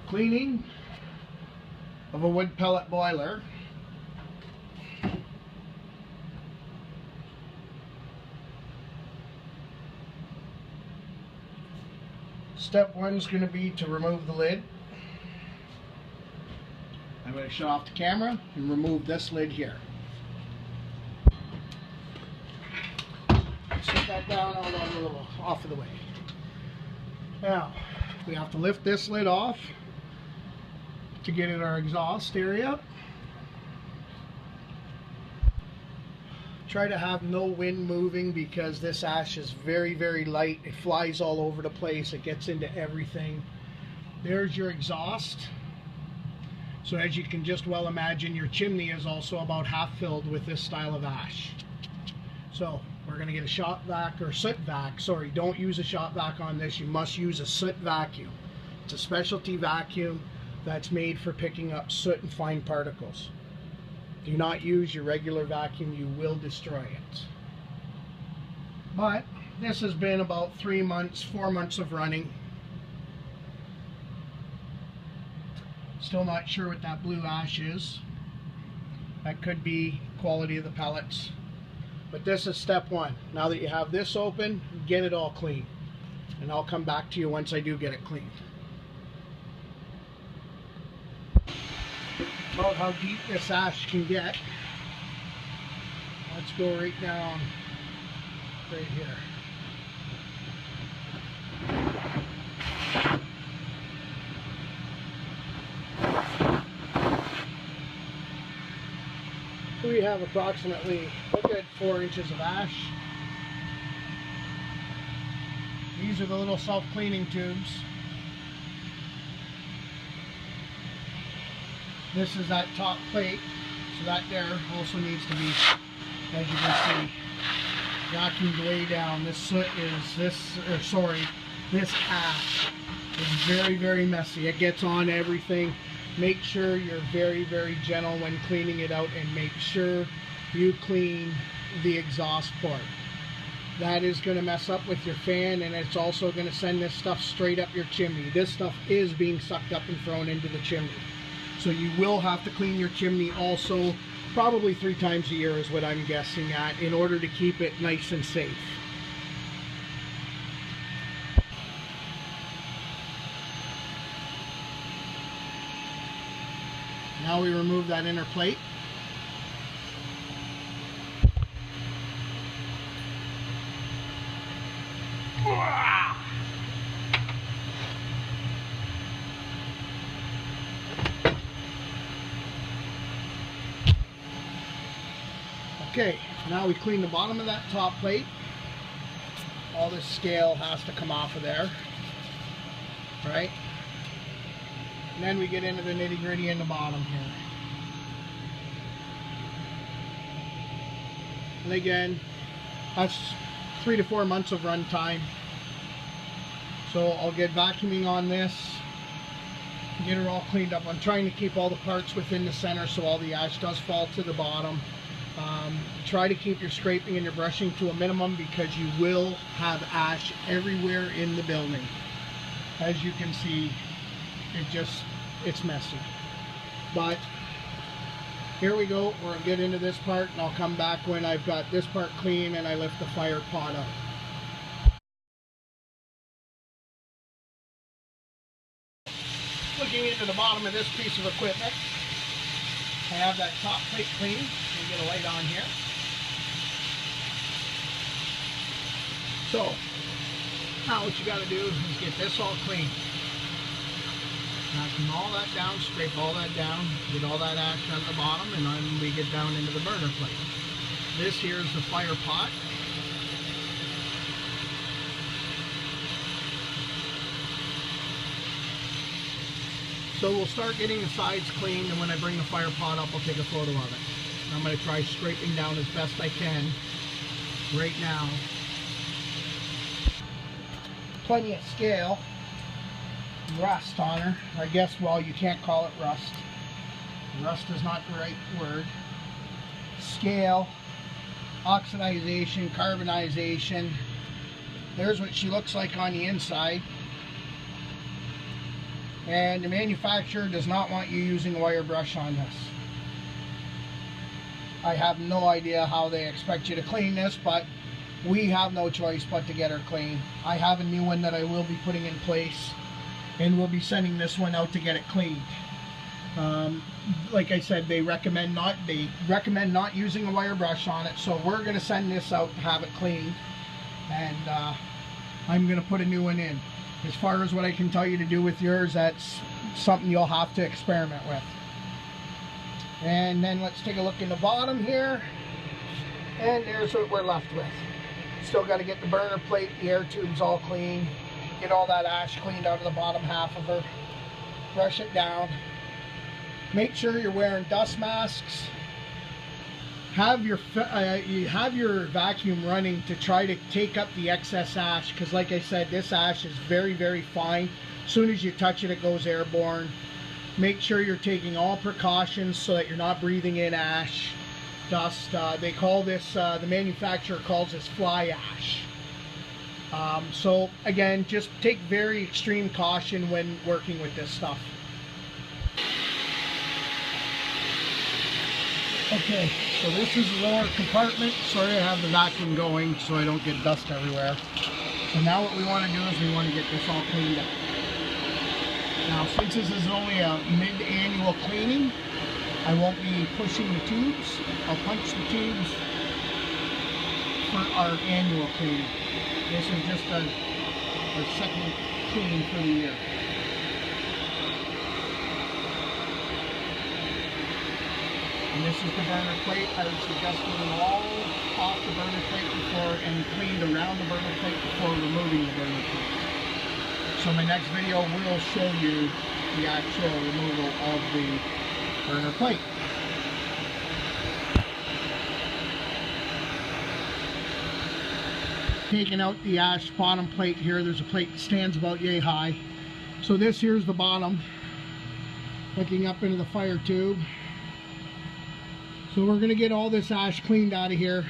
Cleaning of a wood pellet boiler. Step one is going to be to remove the lid. I'm going to shut off the camera and remove this lid here. Set that down out on a little off of the way. Now we have to lift this lid off to get in our exhaust area. Try to have no wind moving because this ash is very, very light. It flies all over the place. It gets into everything. There's your exhaust. So as you can just well imagine, your chimney is also about half filled with this style of ash. So we're going to get a shop vac or soot vac. Sorry, don't use a shop vac on this. You must use a soot vacuum. It's a specialty vacuum that's made for picking up soot and fine particles. Do not use your regular vacuum, you will destroy it. But this has been about 3 months, 4 months of running. Still not sure what that blue ash is. That could be quality of the pellets. But this is step one. Now that you have this open, get it all clean. And I'll come back to you once I do get it cleaned. About how deep this ash can get. Let's go right down right here. We have approximately a good 4 inches of ash. These are the little self-cleaning tubes. This is that top plate, so that there also needs to be, as you can see, vacuumed way down. This soot is this ash is very, very messy. It gets on everything. Make sure you're very, very gentle when cleaning it out, and make sure you clean the exhaust port. That is going to mess up with your fan, and it's also going to send this stuff straight up your chimney. This stuff is being sucked up and thrown into the chimney. So you will have to clean your chimney also, probably 3 times a year is what I'm guessing at, in order to keep it nice and safe. Now we remove that inner plate. Okay, now we clean the bottom of that top plate. All this scale has to come off of there, right? And then we get into the nitty-gritty in the bottom here. And again, that's 3 to 4 months of run time. So I'll get vacuuming on this, get it all cleaned up. I'm trying to keep all the parts within the center so all the ash does fall to the bottom. Try to keep your scraping and your brushing to a minimum because you will have ash everywhere in the building. As you can see, it's messy. But here we go, we'll get into this part, and I'll come back when I've got this part clean and I lift the fire pot up. Looking into the bottom of this piece of equipment, I have that top plate clean. Let me get a light on here. So, now what you got to do is get this all clean. Vacuum all that down, scrape all that down, get all that ash on the bottom, and then we get down into the burner plate. This here is the fire pot. So we'll start getting the sides cleaned, and when I bring the fire pot up, I'll take a photo of it. I'm going to try scraping down as best I can right now. Plenty of scale. Rust on her. I guess, well, you can't call it rust. Rust is not the right word. Scale, oxidization, carbonization. There's what she looks like on the inside. and the manufacturer does not want you using a wire brush on this. I have no idea how they expect you to clean this, but we have no choice but to get her clean. I have a new one that I will be putting in place, and we'll be sending this one out to get it cleaned. Like I said, they recommend not using a wire brush on it, so we're going to send this out to have it cleaned, and I'm going to put a new one in. As far as what I can tell you to do with yours, that's something you'll have to experiment with. And then let's take a look in the bottom here, and there's what we're left with. Still got to get the burner plate, the air tubes all clean, get all that ash cleaned out of the bottom half of her, brush it down. Make sure you're wearing dust masks. Have your vacuum running to try to take up the excess ash, because like I said, this ash is very, very fine. As soon as you touch it, it goes airborne. Make sure you're taking all precautions so that you're not breathing in ash, dust. They call this, the manufacturer calls this fly ash. So again, just take very extreme caution when working with this stuff. Okay, so this is the lower compartment. Sorry, I have the vacuum going so I don't get dust everywhere. So now what we want to do is we want to get this all cleaned up. Now, since this is only a mid-annual cleaning, I won't be pushing the tubes. I'll punch the tubes for our annual cleaning. This is just our second cleaning for the year. And this is the burner plate. I would suggest getting all off the burner plate before and cleaned around the burner plate before removing the burner plate. So my next video will show you the actual removal of the burner plate. Taking out the ash bottom plate here, there's a plate that stands about yay high. So this here's the bottom, looking up into the fire tube. So we're going to get all this ash cleaned out of here.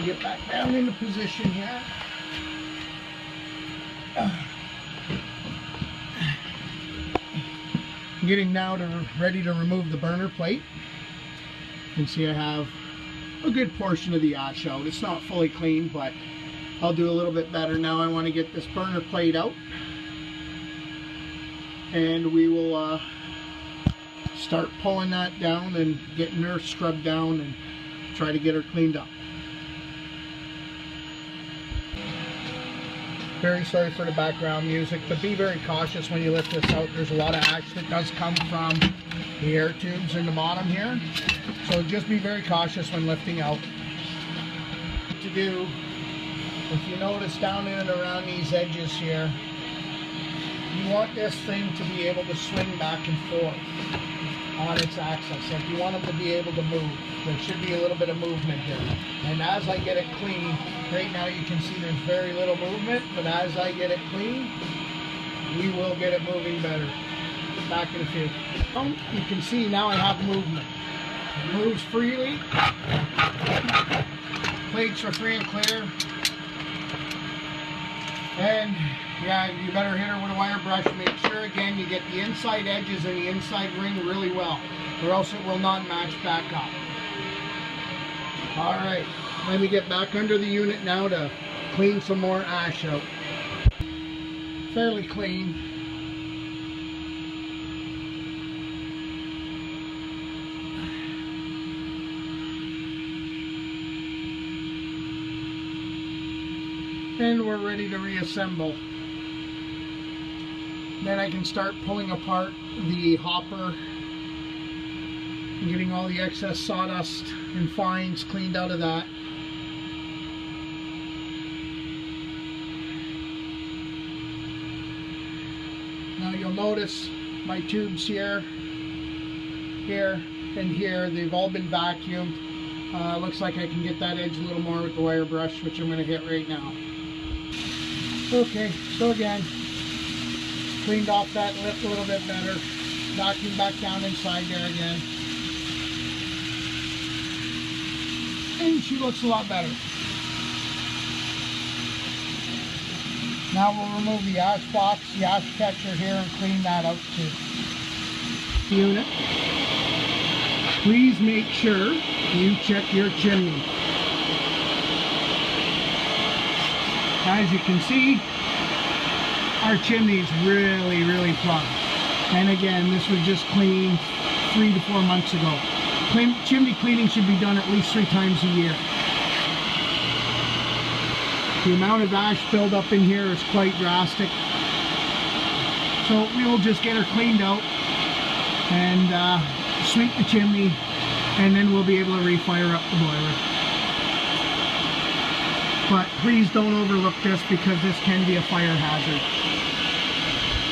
Get back down into position here. Getting now ready to remove the burner plate. You can see I have a good portion of the ash out. It's not fully clean, but I'll do a little bit better. Now I want to get this burner plate out, and we will start pulling that down and getting her scrubbed down and try to get her cleaned up. Very sorry for the background music, but be very cautious when you lift this out. There's a lot of ash that does come from the air tubes in the bottom here, so just be very cautious when lifting out. What to do, if you notice down in and around these edges here, you want this thing to be able to swing back and forth on its axis. If you want it to be able to move, there should be a little bit of movement here. And as I get it clean, right now you can see there's very little movement, but as I get it clean, we will get it moving better. Back in a few. You can see now I have movement. It moves freely. Plates are free and clear. And yeah, you better hit her with a wire brush. Make sure again you get the inside edges and the inside ring really well, or else it will not match back up. Alright, let me get back under the unit now to clean some more ash out. Fairly clean. And we're ready to reassemble. Then I can start pulling apart the hopper and getting all the excess sawdust and fines cleaned out of that. Now you'll notice my tubes here, and here, they've all been vacuumed. Looks like I can get that edge a little more with the wire brush, which I'm going to hit right now. Okay, so again, cleaned off that lip a little bit better. Vacuum back down inside there again. And she looks a lot better. Now we'll remove the ash box, the ash catcher here, and clean that out too. Unit. Please make sure you check your chimney. As you can see, our chimney is really plugged. And again, this was just cleaned 3 to 4 months ago. Chimney cleaning should be done at least 3 times a year. The amount of ash buildup in here is quite drastic. So we will just get her cleaned out and sweep the chimney, and then we'll be able to refire up the boiler. But please don't overlook this, because this can be a fire hazard.